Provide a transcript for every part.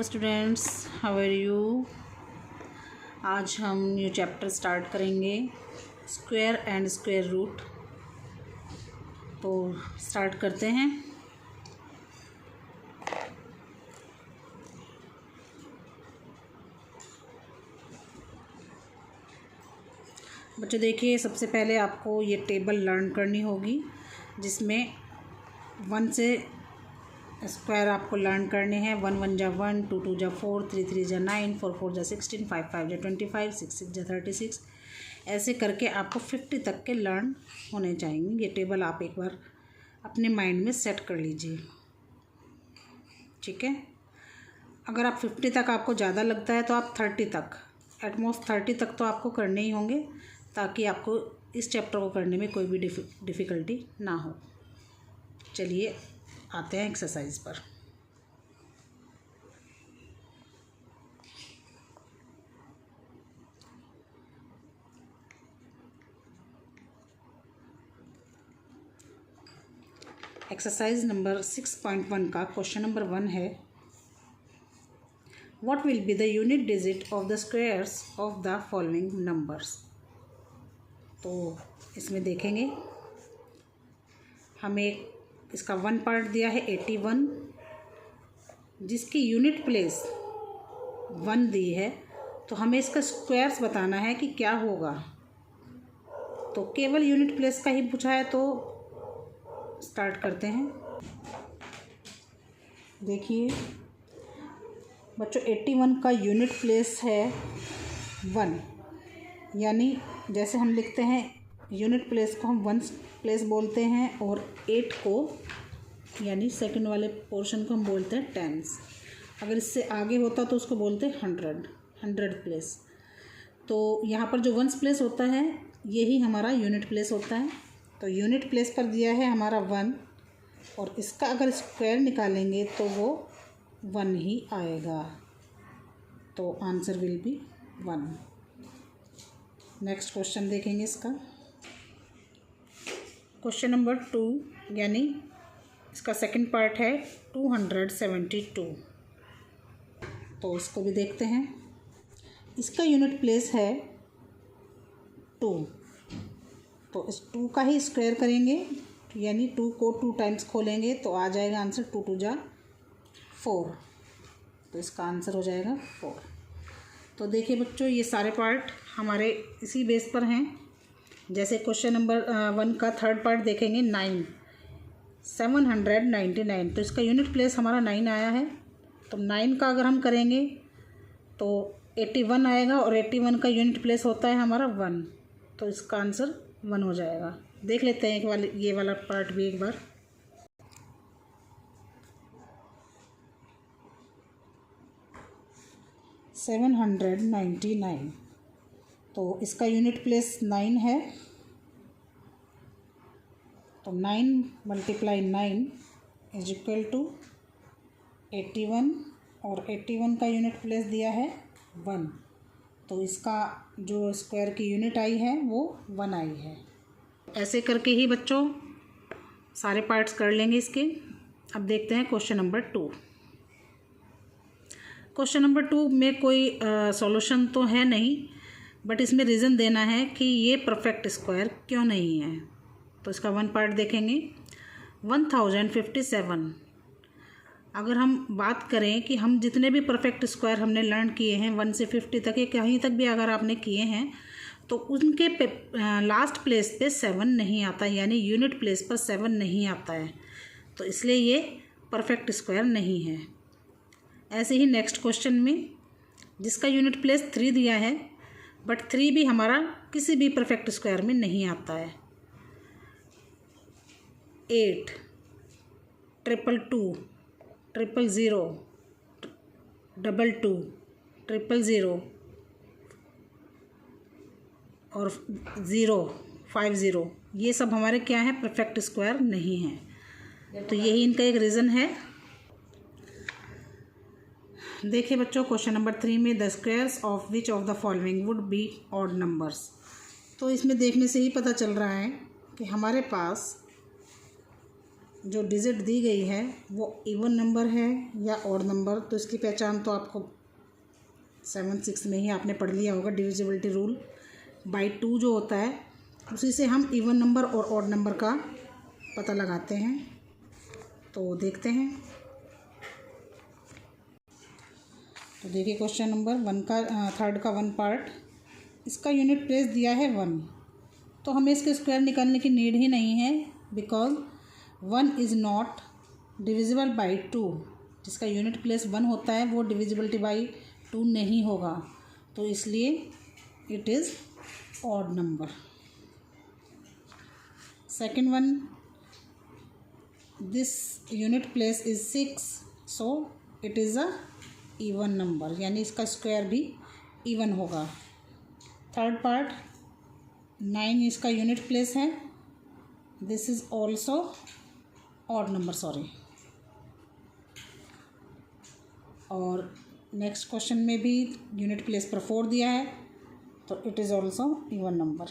Students, how are you. आज हम new chapter start करेंगे, स्क्वायर एंड स्क्वायर रूट। तो स्टार्ट करते हैं। बच्चों देखिए, सबसे पहले आपको ये टेबल लर्न करनी होगी जिसमें 1 से स्क्वायर आपको लर्न करने हैं। 1 1 जा 1, 2 2 जा 4, 3 3 जा 9, 4 4 जा 16, 5 5 जा 25, 6 6 जा 36। ऐसे करके आपको 50 तक के लर्न होने चाहिए। ये टेबल आप एक बार अपने माइंड में सेट कर लीजिए, ठीक है। अगर आप 50 तक आपको ज़्यादा लगता है तो आप 30 तक, एटमोस्ट 30 तक तो आपको करने ही होंगे, ताकि आपको इस चैप्टर को करने में कोई भी डिफ़िकल्टी ना हो। चलिए आते हैं एक्सरसाइज पर। एक्सरसाइज नंबर 6.1 का क्वेश्चन नंबर 1 है, what will be the unit digit of the squares of the following numbers. तो इसमें देखेंगे, हमें इसका 1 पार्ट दिया है 81, जिसकी यूनिट प्लेस 1 दी है। तो हमें इसका स्क्वायर्स बताना है कि क्या होगा। तो केवल यूनिट प्लेस का ही पूछा है, तो स्टार्ट करते हैं। देखिए बच्चों, 81 का यूनिट प्लेस है 1, यानी जैसे हम लिखते हैं यूनिट प्लेस को हम 1 प्लेस बोलते हैं, और 8 को यानी सेकंड वाले पोर्शन को हम बोलते हैं टेंस। अगर इससे आगे होता तो उसको बोलते हैं 100 प्लेस। तो यहाँ पर जो 1 प्लेस होता है यही हमारा यूनिट प्लेस होता है। तो यूनिट प्लेस पर दिया है हमारा 1, और इसका अगर स्क्वायर निकालेंगे तो वो 1 ही आएगा। तो answer will be 1। Next question देखेंगे इसका, क्वेश्चन नंबर 2, यानी इसका सेकंड पार्ट है 272। तो इसको भी देखते हैं। इसका यूनिट प्लेस है 2, तो इस 2 का ही स्क्वायर करेंगे, यानी 2 को 2 टाइम्स खोलेंगे तो आ जाएगा आंसर 2 2 जा 4। तो इसका आंसर हो जाएगा 4। तो देखिए बच्चों, ये सारे पार्ट हमारे इसी बेस पर हैं। जैसे क्वेश्चन नंबर 1 का थर्ड पार्ट देखेंगे, 9 799। तो इसका यूनिट प्लेस हमारा 9 आया है। तो 9 का अगर हम करेंगे तो 81 आएगा, और 81 का यूनिट प्लेस होता है हमारा 1। तो इसका आंसर 1 हो जाएगा। देख लेते हैं ये वाला पार्ट भी एक बार। $799, तो इसका यूनिट प्लेस 9 है। तो 9 × 9 इज इक्वल टू 81, और 81 का यूनिट प्लेस दिया है 1। तो इसका जो स्क्वायर की यूनिट आई है वो 1 आई है। ऐसे करके ही बच्चों सारे पार्ट्स कर लेंगे इसके। अब देखते हैं क्वेश्चन नंबर 2। क्वेश्चन नंबर 2 में कोई सॉल्यूशन तो है नहीं, बट इसमें रीज़न देना है कि ये परफेक्ट स्क्वायर क्यों नहीं है। तो इसका 1 पार्ट देखेंगे, 1057। अगर हम बात करें कि हम जितने भी परफेक्ट स्क्वायर हमने लर्न किए हैं 1 से 50 तक, या कहीं तक भी अगर आपने किए हैं, तो उनके लास्ट प्लेस पे 7 नहीं आता, यानी यूनिट प्लेस पर 7 नहीं आता है। तो इसलिए ये परफेक्ट स्क्वायर नहीं है। ऐसे ही नेक्स्ट क्वेश्चन में जिसका यूनिट प्लेस 3 दिया है, बट 3 भी हमारा किसी भी परफेक्ट स्क्वायर में नहीं आता है। 8 222 000 22 000 और 050, ये सब हमारे क्या है, परफेक्ट स्क्वायर नहीं है। तो यही इनका एक रीज़न है। देखिए बच्चों, क्वेश्चन नंबर 3 में the squares of which of the following would be odd numbers. तो इसमें देखने से ही पता चल रहा है कि हमारे पास जो डिजिट दी गई है वो इवन नंबर है या ऑड नंबर, तो इसकी पहचान तो आपको 7-6 में ही आपने पढ़ लिया होगा, डिविजिबिलिटी रूल बाई 2 जो होता है उसी से हम इवन नंबर और ऑड नंबर का पता लगाते हैं। तो देखते हैं। तो देखिए क्वेश्चन नंबर 1 का 3rd का 1 पार्ट, इसका यूनिट प्लेस दिया है 1, तो हमें इसके स्क्वायर निकालने की नीड ही नहीं है, because 1 is not divisible by 2। जिसका यूनिट प्लेस 1 होता है वो डिविजिबिलिटी बाई 2 नहीं होगा, तो इसलिए it is odd number. Second one, this unit place is 6, so it is a even number, यानी इसका स्क्वायर भी इवन होगा। थर्ड पार्ट, 9 इसका यूनिट प्लेस है, this is also odd number, sorry. और नेक्स्ट क्वेश्चन में भी यूनिट प्लेस पर 4 दिया है, तो it is also even number.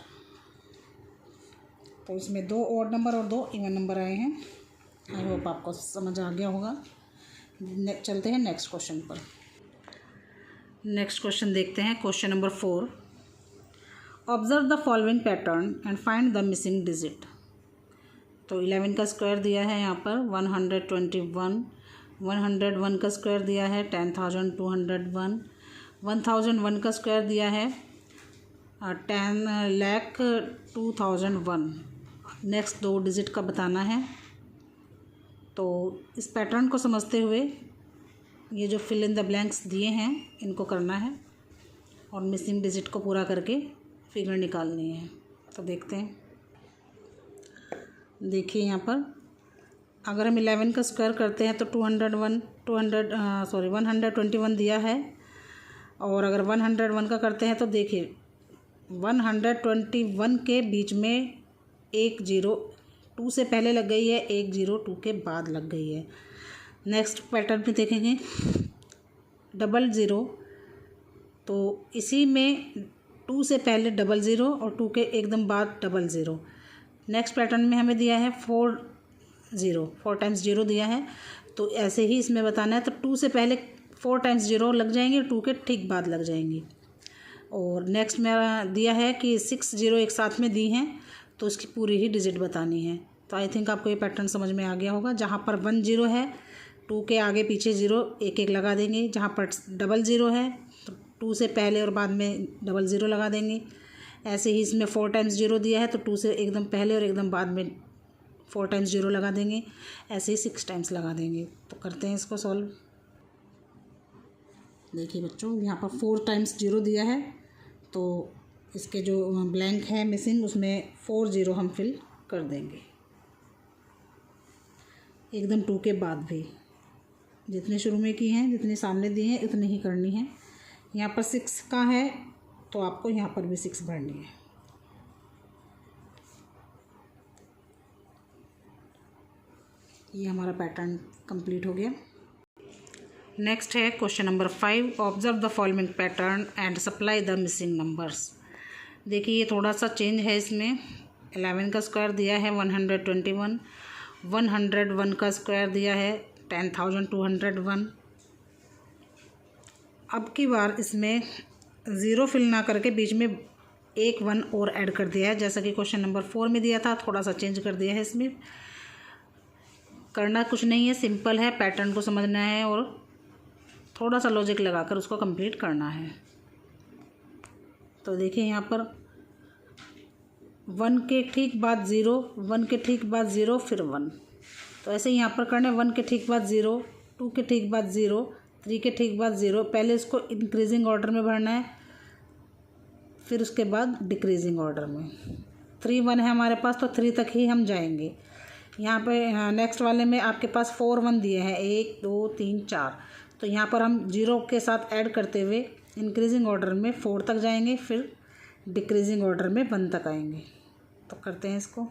तो इसमें 2 ऑड नंबर और 2 इवन नंबर आए हैं। आई होप आपको समझ आ गया होगा। चलते हैं नेक्स्ट क्वेश्चन पर। नेक्स्ट क्वेश्चन देखते हैं, question number 4। Observe the following pattern and find the missing digit. तो 11 का स्क्वायर दिया है यहाँ पर 121, 101 का स्क्वायर दिया है 10,201, 1001 का स्क्वायर दिया है 10,02,001। नेक्स्ट 2 डिजिट का बताना है। तो इस पैटर्न को समझते हुए ये जो फिल इन द ब्लैंक्स दिए हैं इनको करना है और मिसिंग डिजिट को पूरा करके फिगर निकालनी है। तो देखते हैं। देखिए यहाँ पर अगर हम 11 का स्क्वायर करते हैं तो 121 दिया है, और अगर 101 का करते हैं तो देखिए 121 के बीच में 1 0 2 से पहले लग गई है, 1 0 2 के बाद लग गई है। नेक्स्ट पैटर्न में देखेंगे 00, तो इसी में 2 से पहले 00 और 2 के एकदम बाद 00। नेक्स्ट पैटर्न में हमें दिया है 4 टाइम्स 0 दिया है, तो ऐसे ही इसमें बताना है। तो 2 से पहले 4 टाइम्स 0 लग जाएंगे, 2 के ठीक बाद लग जाएंगी। और नेक्स्ट में दिया है कि 6 0 एक साथ में दी हैं, तो इसकी पूरी ही डिजिट बतानी है। तो आई थिंक आपको ये पैटर्न समझ में आ गया होगा। जहाँ पर 1 0 है 2 के आगे पीछे 0 एक एक लगा देंगे। जहाँ पर 00 है तो 2 से पहले और बाद में 00 लगा देंगे। ऐसे ही इसमें 4 टाइम्स 0 दिया है, तो 2 से एकदम पहले और एकदम बाद में 4 टाइम्स 0 लगा देंगे। ऐसे ही 6 टाइम्स लगा देंगे। तो करते हैं इसको सॉल्व। देखिए बच्चों, यहाँ पर 4 टाइम्स 0 दिया है, तो इसके जो ब्लैंक है मिसिंग उसमें 4 0 हम फिल कर देंगे। एकदम 2 के बाद भी जितने शुरू में की हैं, जितने सामने दिए हैं उतनी ही करनी है। यहाँ पर 6 का है तो आपको यहाँ पर भी 6 भरनी है। ये हमारा पैटर्न कंप्लीट हो गया। नेक्स्ट है question number 5। Observe the following pattern and supply the missing numbers. देखिए ये थोड़ा सा चेंज है इसमें। 11 का स्क्वायर दिया है 121, 101 का स्क्वायर दिया है 10,201। अब की बार इसमें 0 फिल ना करके बीच में 1 1 और ऐड कर दिया है, जैसा कि क्वेश्चन नंबर 4 में दिया था। थोड़ा सा चेंज कर दिया है इसमें। करना कुछ नहीं है, सिंपल है। पैटर्न को समझना है और थोड़ा सा लॉजिक लगाकर उसको कंप्लीट करना है। तो देखिए यहाँ पर 1 के ठीक बाद 0, 1 के ठीक बाद 0, फिर 1। तो ऐसे ही यहाँ पर करना है 1 के ठीक बाद 0, 2 के ठीक बाद 0, 3 के ठीक बाद 0। पहले इसको इंक्रीजिंग ऑर्डर में भरना है, फिर उसके बाद डिक्रीजिंग ऑर्डर में। 3 1 है हमारे पास, तो 3 तक ही हम जाएंगे। यहाँ पे नेक्स्ट वाले में आपके पास 4 1 दिए हैं, 1 2 3 4। तो यहाँ पर हम 0 के साथ ऐड करते हुए इंक्रीजिंग ऑर्डर में 4 तक जाएंगे, फिर डिक्रीजिंग ऑर्डर में 1 तक आएंगे। तो करते हैं इसको।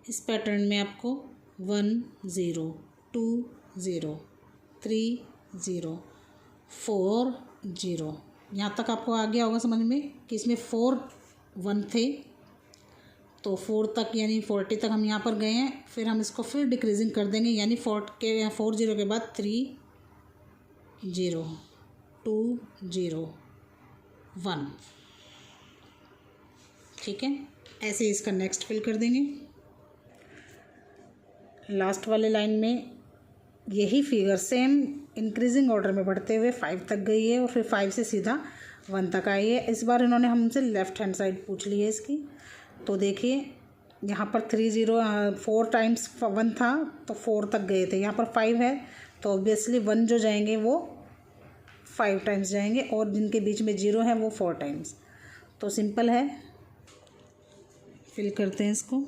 इस पैटर्न में आपको 1 0 2 0 3 0 4 0, यहाँ तक आपको आ गया होगा समझ में कि इसमें 4 1 थे, तो तो 4 तक यानी 40 तक हम यहाँ पर गए हैं। फिर हम इसको फिर डिक्रीजिंग कर देंगे, यानी 4 0 के बाद 3 0 2 0 1। ठीक है, ऐसे ही इसका नेक्स्ट फिल कर देंगे। लास्ट वाले लाइन में यही फिगर सेम इंक्रीजिंग ऑर्डर में बढ़ते हुए 5 तक गई है और फिर 5 से सीधा 1 तक आई है। इस बार इन्होंने हमसे लेफ़्ट हैंड साइड पूछ ली है इसकी। तो देखिए यहाँ पर 4 टाइम्स 1 था तो 4 तक गए थे, यहाँ पर 5 है तो ऑब्वियसली 1 जो जाएंगे वो 5 टाइम्स जाएंगे और जिनके बीच में 0 है वो 4 टाइम्स। तो सिंपल है, फिल करते हैं इसको।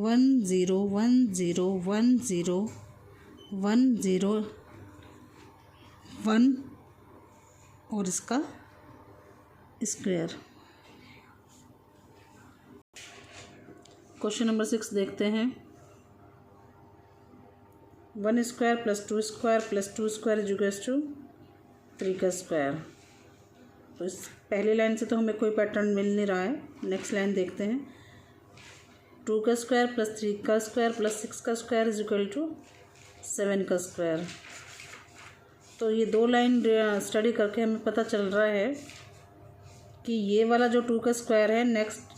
1 0 1 0 1 0 1 0 1 और इसका स्क्वायर। क्वेश्चन नंबर 6 देखते हैं। 1 square plus 2 square plus 2 square is equals to 3 का स्क्वायर। तो इस पहली लाइन से तो हमें कोई पैटर्न मिल नहीं रहा है। नेक्स्ट लाइन देखते हैं। 2 का स्क्वायर प्लस 3 का स्क्वायर प्लस 6 का स्क्वायर इज इक्वल टू 7 का स्क्वायर। तो ये 2 लाइन स्टडी करके हमें पता चल रहा है कि ये वाला जो 2 का स्क्वायर है नेक्स्ट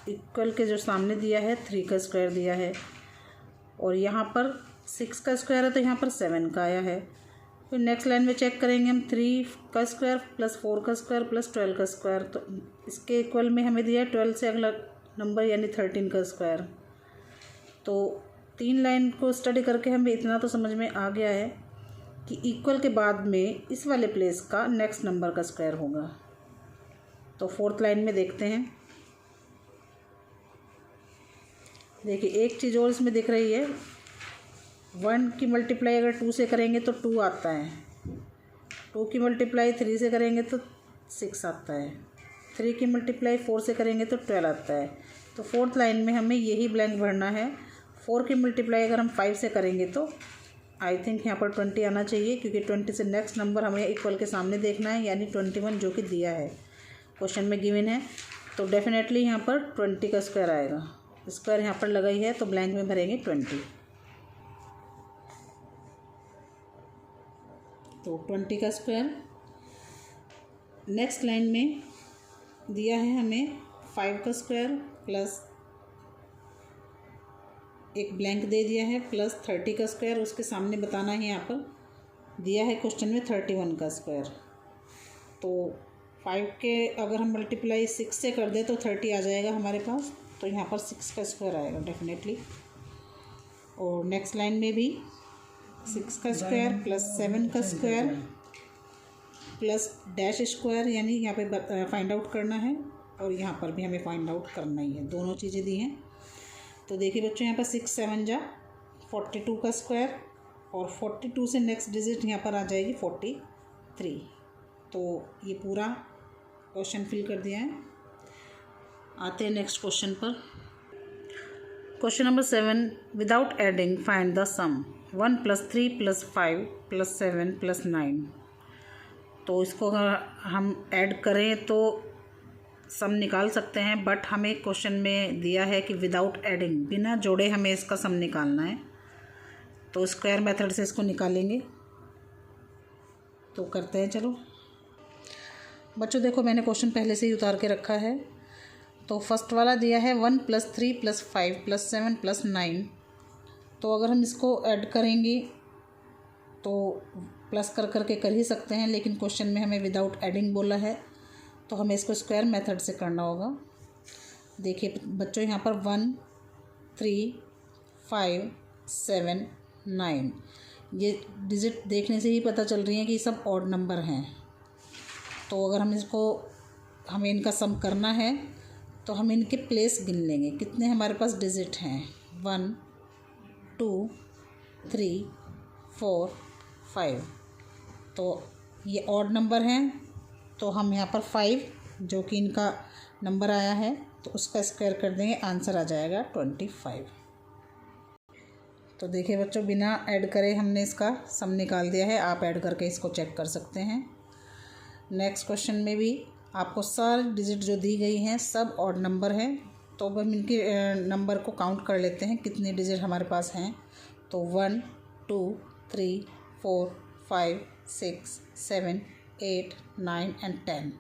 इक्वल के जो सामने दिया है 3 का स्क्वायर दिया है, और यहाँ पर 6 का स्क्वायर है तो यहाँ पर 7 का आया है। फिर नेक्स्ट लाइन में चेक करेंगे हम 3 का स्क्वायर प्लस 4 का स्क्वायर प्लस 12 का स्क्वायर। तो इसके इक्वल में हमें दिया है 12 से अगला नंबर यानी 13 का स्क्वायर। तो 3 लाइन को स्टडी करके हमें इतना तो समझ में आ गया है कि इक्वल के बाद में इस वाले प्लेस का नेक्स्ट नंबर का स्क्वायर होगा। तो 4th लाइन में देखते हैं। देखिए एक चीज़ और इसमें दिख रही है, 1 की मल्टीप्लाई अगर 2 से करेंगे तो 2 आता है, 2 की मल्टीप्लाई 3 से करेंगे तो 6 आता है, 3 की मल्टीप्लाई 4 से करेंगे तो 12 आता है। तो 4th लाइन में हमें यही ब्लैंक भरना है। 4 की मल्टीप्लाई अगर हम 5 से करेंगे तो आई थिंक यहाँ पर 20 आना चाहिए, क्योंकि 20 से नेक्स्ट नंबर हमें इक्वल के सामने देखना है, यानी 21 जो कि दिया है क्वेश्चन में गिवन है। तो डेफिनेटली यहाँ पर 20 का स्क्वायर आएगा। स्क्वायर यहाँ पर लगा ही है तो ब्लैंक में भरेंगे 20। तो 20 का स्क्वायर। नेक्स्ट लाइन में दिया है हमें 5 का स्क्वायर प्लस एक ब्लैंक दे दिया है प्लस 30 का स्क्वायर, उसके सामने बताना है। यहाँ पर दिया है क्वेश्चन में 31 का स्क्वायर। तो 5 के अगर हम मल्टीप्लाई 6 से कर दें तो 30 आ जाएगा हमारे पास। तो यहाँ पर 6 का स्क्वायर आएगा डेफिनेटली। और नेक्स्ट लाइन में भी 6 का स्क्वायर प्लस 7 का स्क्वायर प्लस डैश स्क्वायर, यानी यहाँ पे फाइंड आउट करना है और यहाँ पर भी हमें फाइंड आउट करना ही है। दोनों चीज़ें दी हैं। तो देखिए बच्चों, यहाँ पर 6 7 जा 42 का स्क्वायर और 42 से नेक्स्ट डिजिट यहाँ पर आ जाएगी 43। तो ये पूरा क्वेश्चन फिल कर दिया है। आते हैं नेक्स्ट क्वेश्चन पर। Question number 7, without adding find the sum 1 + 3 + 5 + 7 + 9। तो इसको अगर हम ऐड करें तो सम निकाल सकते हैं, बट हमें क्वेश्चन में दिया है कि विदाउट एडिंग, बिना जोड़े हमें इसका सम निकालना है। तो स्क्वायर मेथड से इसको निकालेंगे। तो करते हैं, चलो बच्चों। देखो मैंने क्वेश्चन पहले से ही उतार के रखा है। तो फर्स्ट वाला दिया है 1 + 3 + 5 + 7 + 9। तो अगर हम इसको ऐड करेंगे तो प्लस कर ही सकते हैं, लेकिन क्वेश्चन में हमें विदाउट एडिंग बोला है तो हमें इसको स्क्वायर मेथड से करना होगा। देखिए बच्चों, यहाँ पर 1 3 5 7 9 ये डिजिट देखने से ही पता चल रही है कि ये सब ऑड नंबर हैं। तो अगर हमें इनका सम करना है तो हम इनके प्लेस गिन लेंगे, कितने हमारे पास डिजिट हैं। 1 2 3 4 5। तो ये ऑड नंबर हैं, तो हम यहाँ पर 5 जो कि इनका नंबर आया है तो उसका स्क्वायर कर देंगे, आंसर आ जाएगा 25। तो देखिए बच्चों, बिना ऐड करे हमने इसका सम निकाल दिया है। आप ऐड करके इसको चेक कर सकते हैं। नेक्स्ट क्वेश्चन में भी आपको सारी डिजिट जो दी गई हैं सब ऑड नंबर हैं, तो अब हम इनके नंबर को काउंट कर लेते हैं कितने डिजिट हमारे पास हैं। तो 1 2 3 4 5 6 7 8 9 एंड 10।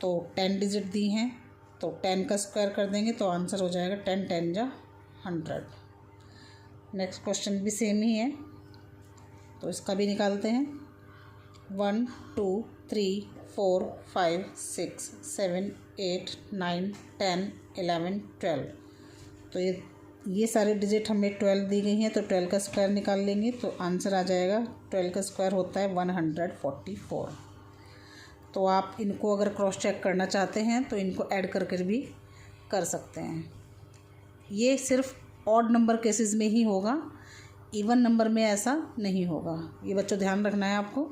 तो 10 डिजिट दी हैं, तो 10 का स्क्वायर कर देंगे तो आंसर हो जाएगा 10 10 जा 100। नेक्स्ट क्वेश्चन भी सेम ही है, तो इसका भी निकालते हैं। 1 2 3 4 5 6 7 8 9 10 11 12। तो ये सारे डिजिट हमें 12 दी गई हैं, तो 12 का स्क्वायर निकाल लेंगे तो आंसर आ जाएगा। 12 का स्क्वायर होता है 144। तो आप इनको अगर क्रॉस चेक करना चाहते हैं तो इनको ऐड करके भी कर सकते हैं। ये सिर्फ ऑड नंबर केसेस में ही होगा, इवन नंबर में ऐसा नहीं होगा। ये बच्चों ध्यान रखना है आपको,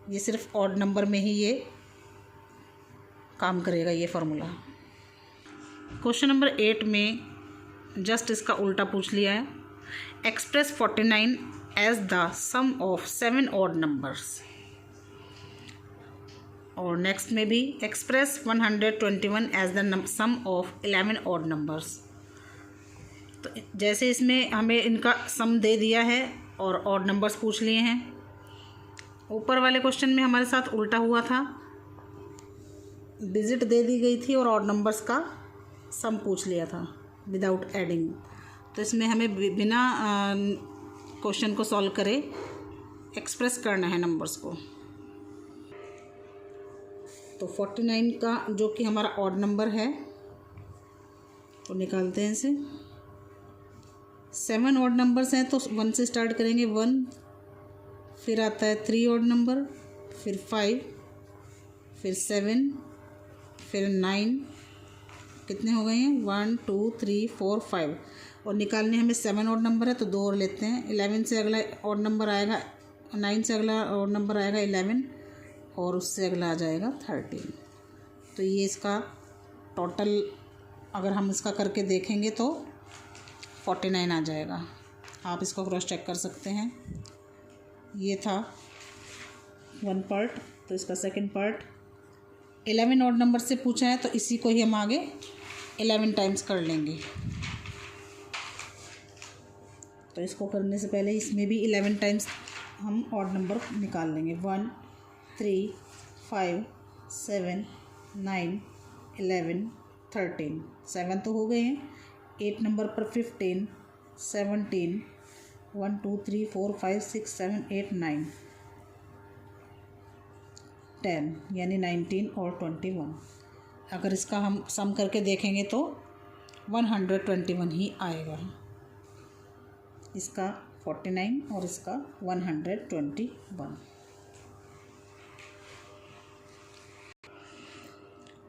ये सिर्फ ऑड नंबर में ही ये काम करेगा ये फार्मूला। क्वेश्चन नंबर 8 में जस्ट इसका उल्टा पूछ लिया है। Express 49 as the sum of 7 odd numbers. और नेक्स्ट में भी express 121 as the sum of 11 odd numbers. तो जैसे इसमें हमें इनका सम दे दिया है और ऑड नंबर्स पूछ लिए हैं, ऊपर वाले क्वेश्चन में हमारे साथ उल्टा हुआ था, डिजिट दे दी गई थी और ऑड नंबर्स का सम पूछ लिया था विदाउट एडिंग। तो इसमें हमें बिना क्वेश्चन को सॉल्व करे एक्सप्रेस करना है नंबर्स को। तो 49 का जो कि हमारा ऑड नंबर है तो निकालते हैं इसे। 7 ऑड नंबर्स हैं तो 1 से स्टार्ट करेंगे, 1, फिर आता है 3 ऑड नंबर, फिर 5, फिर 7, फिर 9। कितने हो गए हैं? 1 2 3 4 5। और निकालने हमें 7 ऑड नंबर है तो 2 और लेते हैं। 11 से अगला ऑड नंबर आएगा, 9 से अगला ऑड नंबर आएगा 11 और उससे अगला आ जाएगा 13। तो ये इसका टोटल अगर हम इसका करके देखेंगे तो 49 आ जाएगा। आप इसको क्रॉस चेक कर सकते हैं। ये था 1 पार्ट, तो इसका सेकंड पार्ट 11 ऑड नंबर से पूछा है तो इसी को ही हम आगे 11 टाइम्स कर लेंगे। तो इसको करने से पहले इसमें भी 11 टाइम्स हम ऑड नंबर निकाल लेंगे। 1 3 5 7 9 11 13। 7 तो हो गए हैं। 8 नंबर पर 15 17 1 2 3 4 5 6 7 8 9 10 यानी 19 और 21। अगर इसका हम सम करके देखेंगे तो 121 ही आएगा। इसका 49 और इसका 121।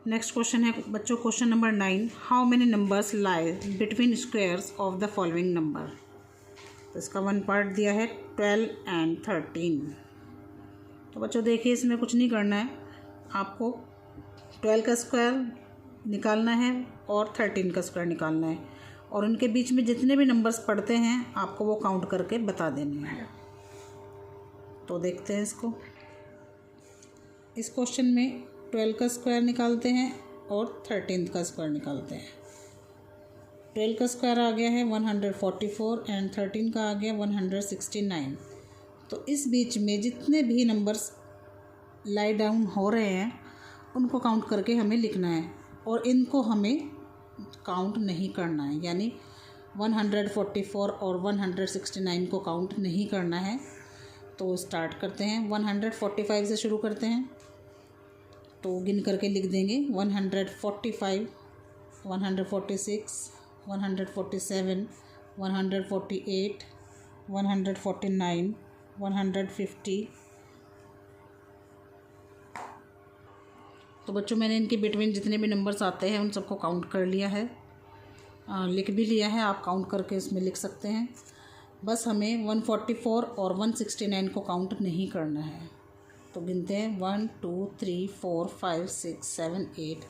नेक्स्ट क्वेश्चन है बच्चों, question number 9। How many numbers lie between squares of the following number. तो इसका 1 पार्ट दिया है 12 एंड 13। तो बच्चों देखिए इसमें कुछ नहीं करना है, आपको 12 का स्क्वायर निकालना है और 13 का स्क्वायर निकालना है और उनके बीच में जितने भी नंबर्स पड़ते हैं आपको वो काउंट करके बता देने हैं। तो देखते हैं इसको। इस क्वेश्चन में 12 का स्क्वायर निकालते हैं और 13 का स्क्वायर निकालते हैं। 12 का स्क्वायर आ गया है 144 एंड 13 का आ गया 169। तो इस बीच में जितने भी नंबर्स लाई डाउन हो रहे हैं उनको काउंट करके हमें लिखना है और इनको हमें काउंट नहीं करना है, यानी 144 और 169 को काउंट नहीं करना है। तो स्टार्ट करते हैं, 145 से शुरू करते हैं। तो गिन करके लिख देंगे 145 146 147 148 149 150। तो बच्चों मैंने इनके बिटवीन जितने भी नंबर्स आते हैं उन सबको काउंट कर लिया है, लिख भी लिया है। आप काउंट करके इसमें लिख सकते हैं। बस हमें 144 और 169 को काउंट नहीं करना है। तो गिनते हैं 1 2 3 4 5 6 7 8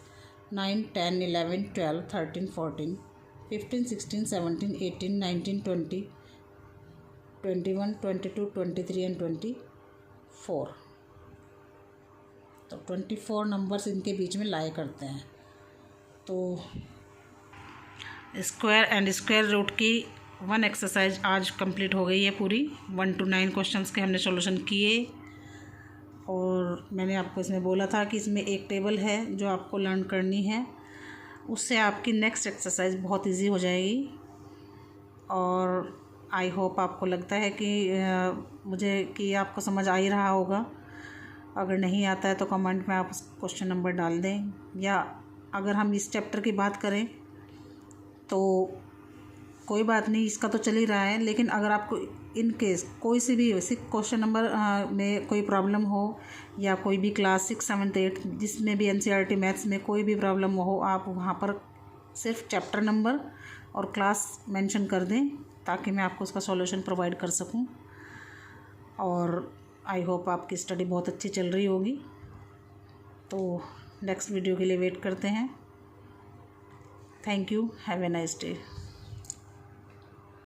9 10 11 12 13 14 15 16 17 18 19 20 21 22 23 एंड 24। तो 24 नंबर्स इनके बीच में लाई करते हैं। तो स्क्वायर एंड स्क्वायर रूट की 1 एक्सरसाइज आज कंप्लीट हो गई है पूरी। 1 to 9 क्वेश्चंस के हमने सॉल्यूशन किए और मैंने आपको इसमें बोला था कि इसमें एक टेबल है जो आपको लर्न करनी है, उससे आपकी नेक्स्ट एक्सरसाइज बहुत इजी हो जाएगी। और आई होप आपको लगता है कि मुझे कि आपको समझ आ ही रहा होगा। अगर नहीं आता है तो कमेंट में आप क्वेश्चन नंबर डाल दें, या अगर हम इस चैप्टर की बात करें तो कोई बात नहीं, इसका तो चल ही रहा है, लेकिन अगर आपको इन केस कोई से भी वैसे क्वेश्चन नंबर में कोई प्रॉब्लम हो, या कोई भी क्लास 6, 7, 8 जिसमें भी NCERT मैथ्स में कोई भी प्रॉब्लम हो, आप वहाँ पर सिर्फ चैप्टर नंबर और क्लास मेंशन कर दें ताकि मैं आपको उसका सॉल्यूशन प्रोवाइड कर सकूं। और आई होप आपकी स्टडी बहुत अच्छी चल रही होगी। तो नेक्स्ट वीडियो के लिए वेट करते हैं। Thank you, have a nice day.